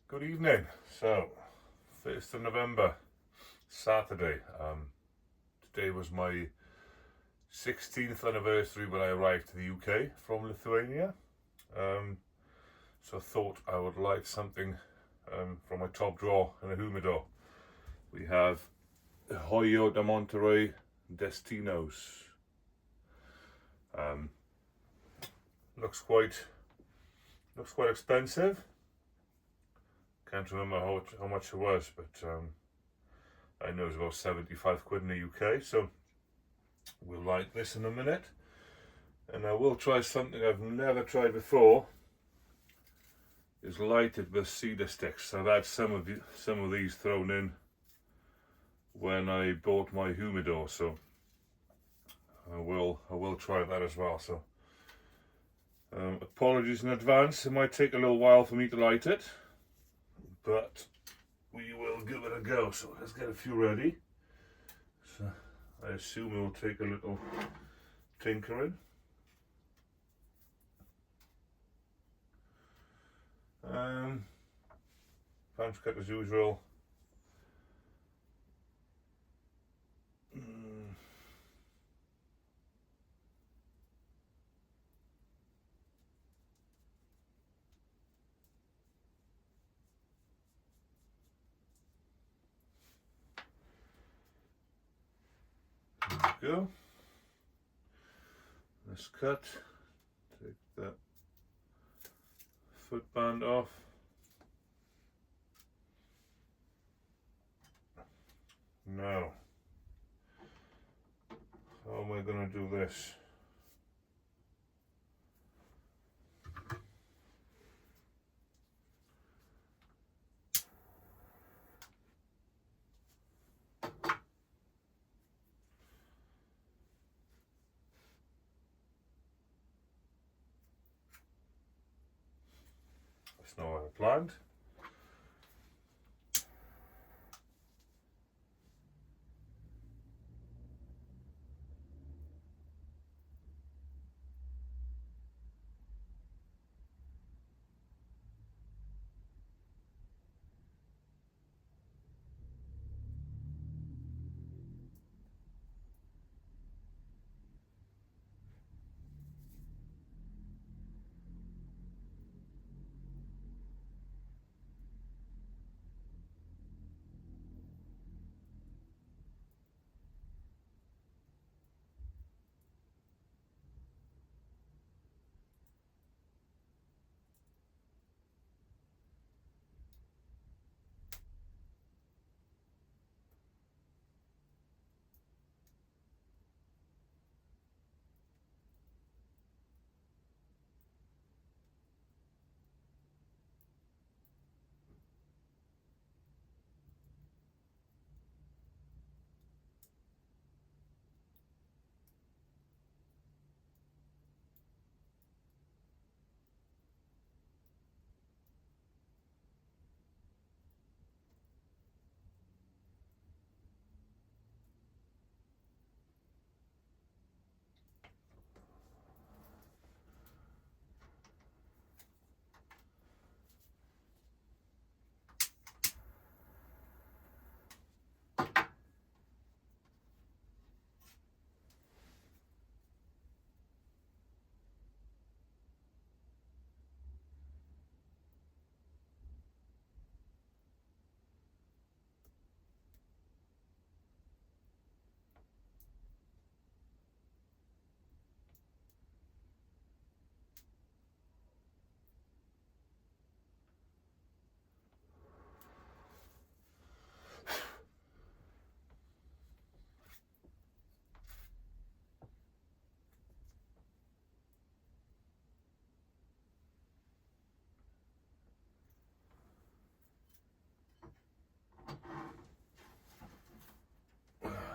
Good evening. So, 1st of November, Saturday. Today was my 16th anniversary when I arrived to the UK from Lithuania. So I thought I would light something from my top drawer in a humidor. We have Hoyo de Monterey Destinos. Looks quite expensive. Can't remember how much it was, but I know it's about 75 quid in the UK. So we'll light this in a minute, and I will try something I've never tried before. Is lighted with cedar sticks. I've had some of these thrown in when I bought my humidor, so I will try that as well. So apologies in advance. It might take a little while for me to light it, but we will give it a go. So let's get a few ready. So I assume it will take a little tinkering. Punch cut as usual. Go. Let's cut. Take that footband off. Now, how am I going to do this? That's not what I planned.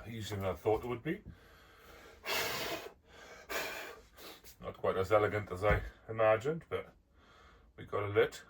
Easier than I thought it would be. Not quite as elegant as I imagined, but we got it lit.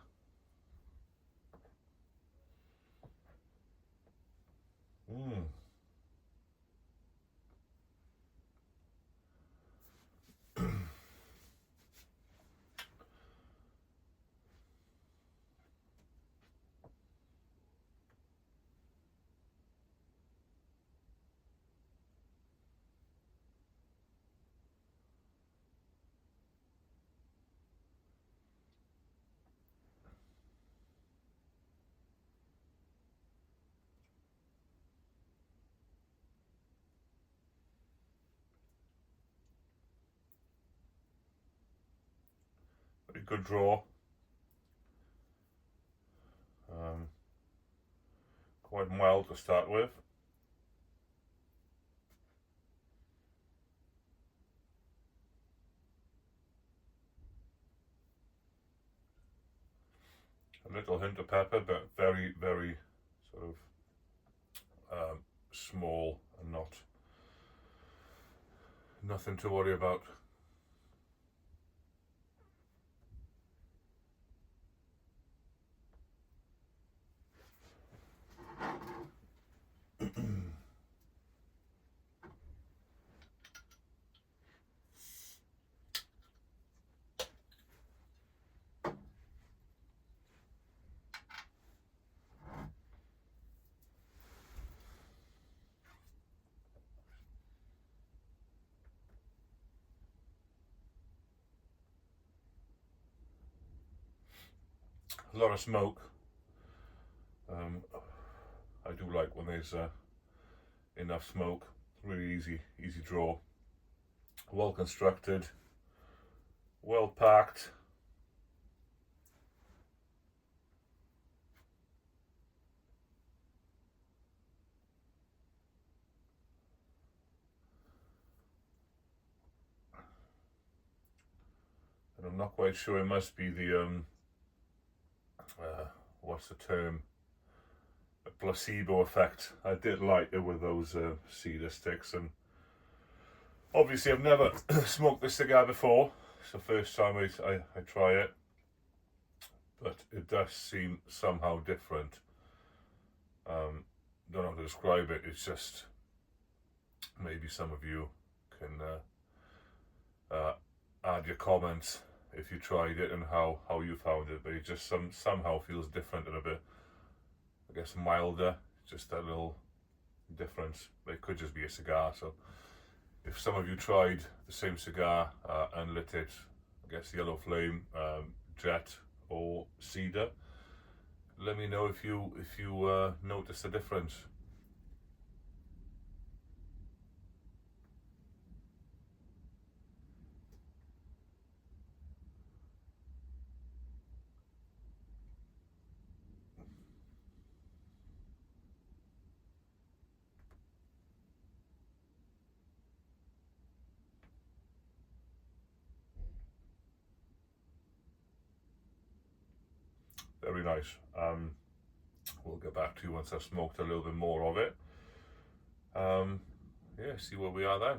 good draw. Quite mild to start with. A little hint of pepper, but very, very sort of small and nothing to worry about. A lot of smoke. I do like when there's enough smoke. Really easy draw. Well constructed, well packed. And I'm not quite sure, it must be the what's the term? A placebo effect. I did like it with those cedar sticks, and obviously I've never smoked this cigar before. It's the first time I try it, but it does seem somehow different. Don't know how to describe it. It's just, maybe some of you can add your comments if you tried it and how you found it, but it just somehow feels different and a bit, I guess, milder. Just that little difference. It could just be a cigar. So if some of you tried the same cigar and lit it, I guess yellow flame, jet or cedar, let me know if you notice the difference. Very nice. We'll get back to you once I've smoked a little bit more of it. Yeah, see where we are then.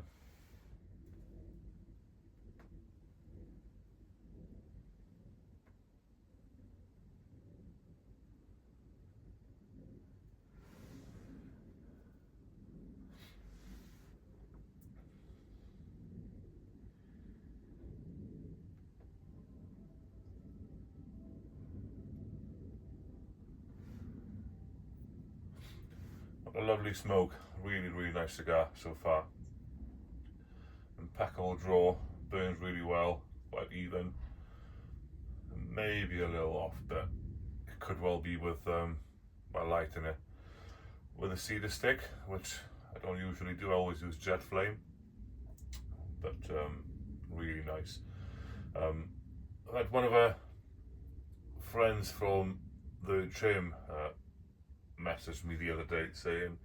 A lovely smoke, really nice cigar so far. Impeccable draw, burns really well, quite even. Maybe a little off, but it could well be with by lighting it with a cedar stick, which I don't usually do. I always use jet flame, but really nice. I had one of our friends from the gym messaged me the other day saying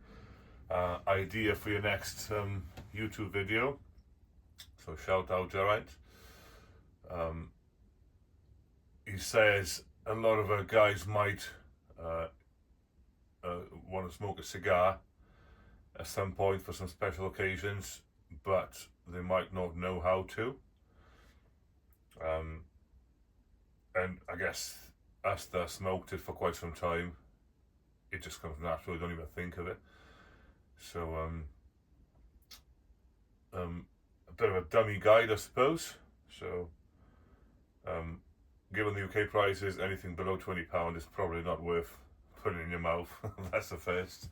idea for your next YouTube video, so shout out Geraint. He says a lot of guys might want to smoke a cigar at some point for some special occasions, but they might not know how to. And I guess us that smoked it for quite some time, it just comes natural. You don't even think of it. So a bit of a dummy guide, I suppose. So given the UK prices, anything below £20 is probably not worth putting in your mouth. That's the first.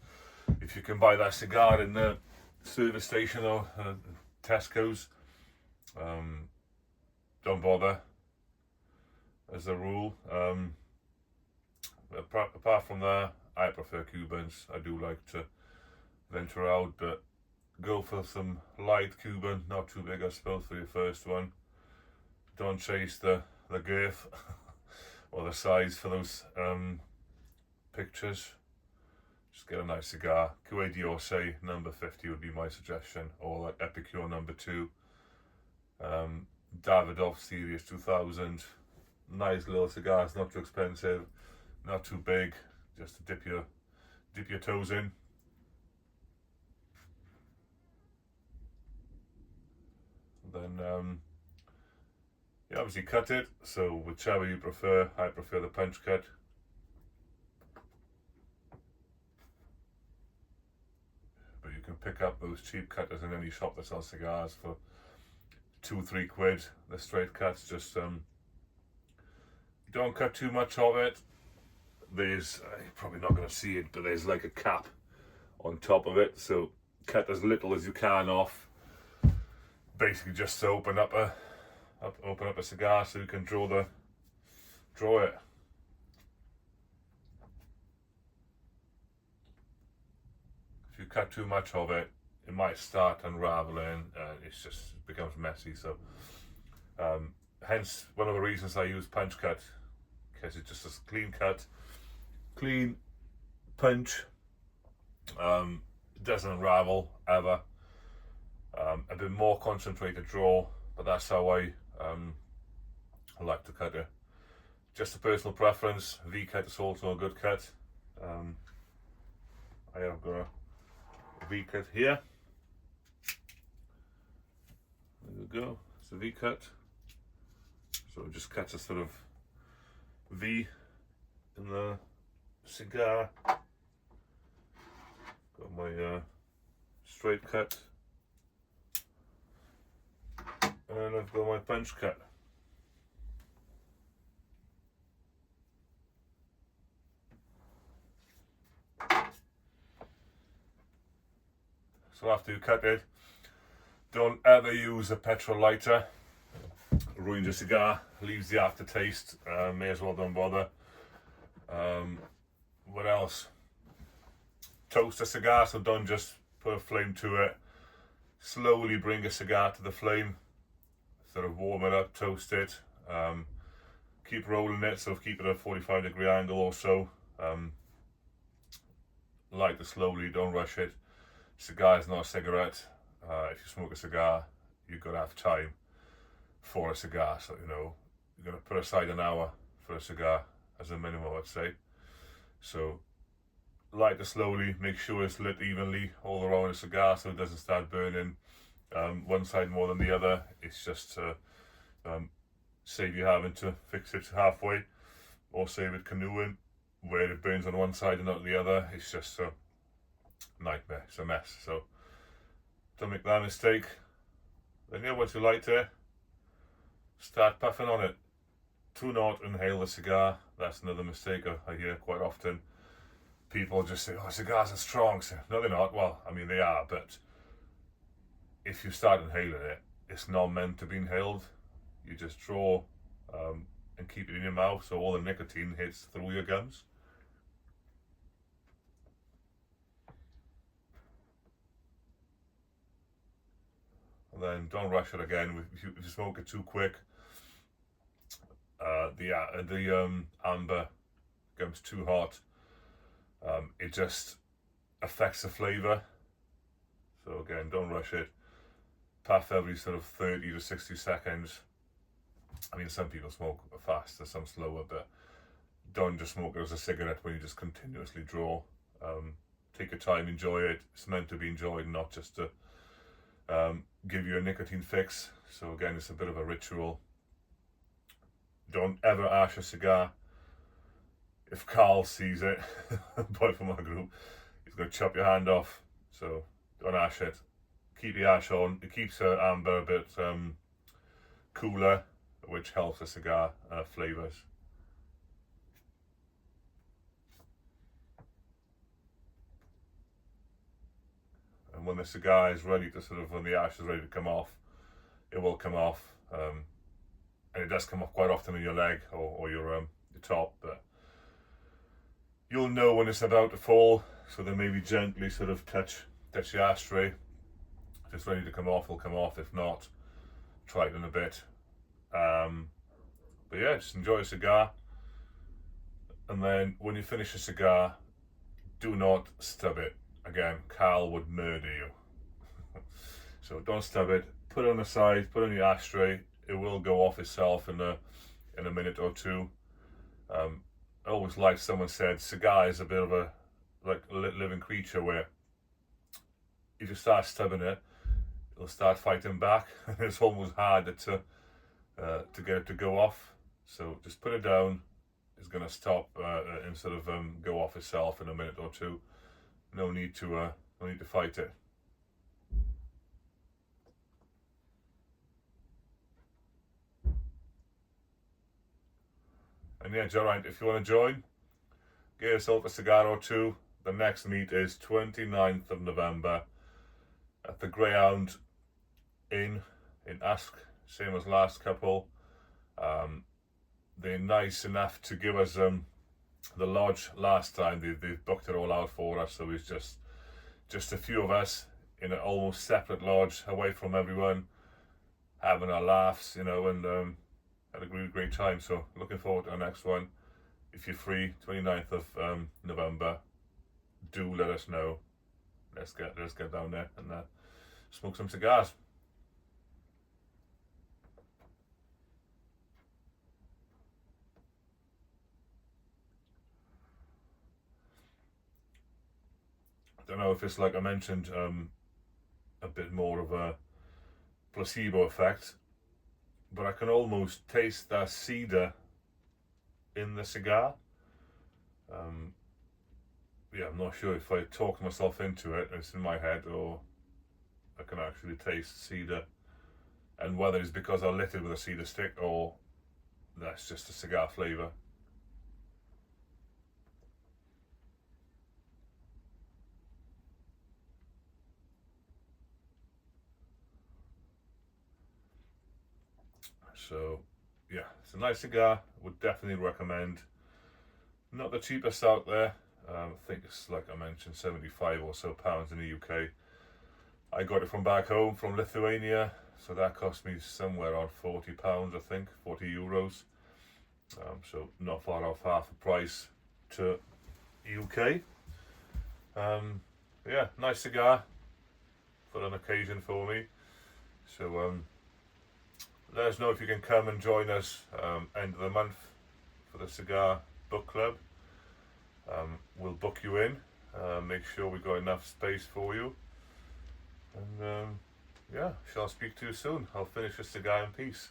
If you can buy that cigar in the service station or Tesco's, don't bother, as a rule. Apart from that, I prefer Cubans. I do like to venture out, but go for some light Cuban, not too big I suppose for your first one. Don't chase the the girth or the size for those pictures. Just get a nice cigar. Cuvée d'Orsay number 50 would be my suggestion, or like Epicure number 2. Davidoff Series 2000. Nice little cigars, not too expensive, not too big, just to dip your toes in. Then you obviously cut it, so whichever you prefer. I prefer the punch cut. But you can pick up those cheap cutters in any shop that sells cigars for £2-3 quid. The straight cuts, just don't cut too much of it. There's, you're probably not going to see it, but there's like a cap on top of it, so cut as little as you can off, basically just to open up a cigar so you can draw it. If you cut too much of it, it might start unraveling and it becomes messy. So hence one of the reasons I use punch cut, because it's just a clean cut, clean punch. It doesn't unravel ever. A bit more concentrated draw, but that's how I like to cut it. Just a personal preference. V cut is also a good cut. I have got a V cut here. There we go. It's a V cut. So it just cuts a sort of V in the cigar. Got my straight cut. And I've got my punch cut. So after you cut it, don't ever use a petrol lighter. Ruins your cigar, leaves the aftertaste. May as well don't bother. What else? Toast a cigar, so don't just put a flame to it. Slowly bring a cigar to the flame. Sort of warm it up, toast it. Keep rolling it, so keep it at a 45-degree angle or so. Light it slowly, don't rush it. Cigar is not a cigarette. If you smoke a cigar, you've got to have time for a cigar. So, you know, you're going to put aside an hour for a cigar as a minimum, I'd say. So light it slowly, make sure it's lit evenly all around the cigar so it doesn't start burning one side more than the other. It's just to save you having to fix it halfway or save it canoeing where it burns on one side and not the other. It's just a nightmare, it's a mess. So don't make that mistake. Then yeah, once you light it, start puffing on it. Do not inhale the cigar. That's another mistake I hear quite often. People just say, oh, cigars are strong. So, no, they're not. Well, I mean, they are, but if you start inhaling it, it's not meant to be inhaled. You just draw and keep it in your mouth so all the nicotine hits through your gums. And then don't rush it again. If you smoke it too quick, the amber becomes too hot. It just affects the flavour. So again, don't rush it. Puff every sort of 30 to 60 seconds. I mean, some people smoke faster, some slower, but don't just smoke it as a cigarette when you just continuously draw. Take your time, enjoy it. It's meant to be enjoyed, not just to give you a nicotine fix. So again, it's a bit of a ritual. Don't ever ash a cigar. If Carl sees it, boy from our group, he's going to chop your hand off. So don't ash it. Keep the ash on. It keeps the amber a bit cooler, which helps the cigar flavours. And when the cigar is ready to when the ash is ready to come off, it will come off. And it does come off quite often in your leg or your top, but you'll know when it's about to fall, so then maybe gently touch the ashtray. If it's ready to come off, it'll come off. If not, try it in a bit. But yeah, just enjoy a cigar. And then when you finish a cigar, do not stub it. Again, Carl would murder you. So don't stub it. Put it on the side, put it in your ashtray. It will go off itself in a minute or two. I always like someone said, cigar is a bit of a living creature where if you start stubbing it, it'll start fighting back. It's almost harder to get it to go off. So just put it down. It's going to stop and sort of go off itself in a minute or two. No need to fight it. And yeah, Joe, if you want to join, get yourself a cigar or two. The next meet is 29th of November at the Greyhound Inn in Usk, same as last couple. They're nice enough to give us the lodge last time. They booked it all out for us, so it's just a few of us in an almost separate lodge, away from everyone, having our laughs, and had a great time. So looking forward to our next one. If you're free, 29th of November, do let us know. Let's get down there and smoke some cigars. I don't know if it's like I mentioned, a bit more of a placebo effect, but I can almost taste that cedar in the cigar. I'm not sure if I talked myself into it, it's in my head, or I can actually taste cedar, and whether it's because I lit it with a cedar stick or that's just a cigar flavour. So yeah, it's a nice cigar. Would definitely recommend. Not the cheapest out there. I think it's, like I mentioned, 75 or so pounds in the UK. I got it from back home, from Lithuania, so that cost me somewhere around £40, I think, €40. So not far off half the price to UK. Yeah, nice cigar for an occasion for me. So let us know if you can come and join us end of the month for the cigar book club. We'll book you in, make sure we've got enough space for you, and shall speak to you soon. I'll finish a cigar in peace.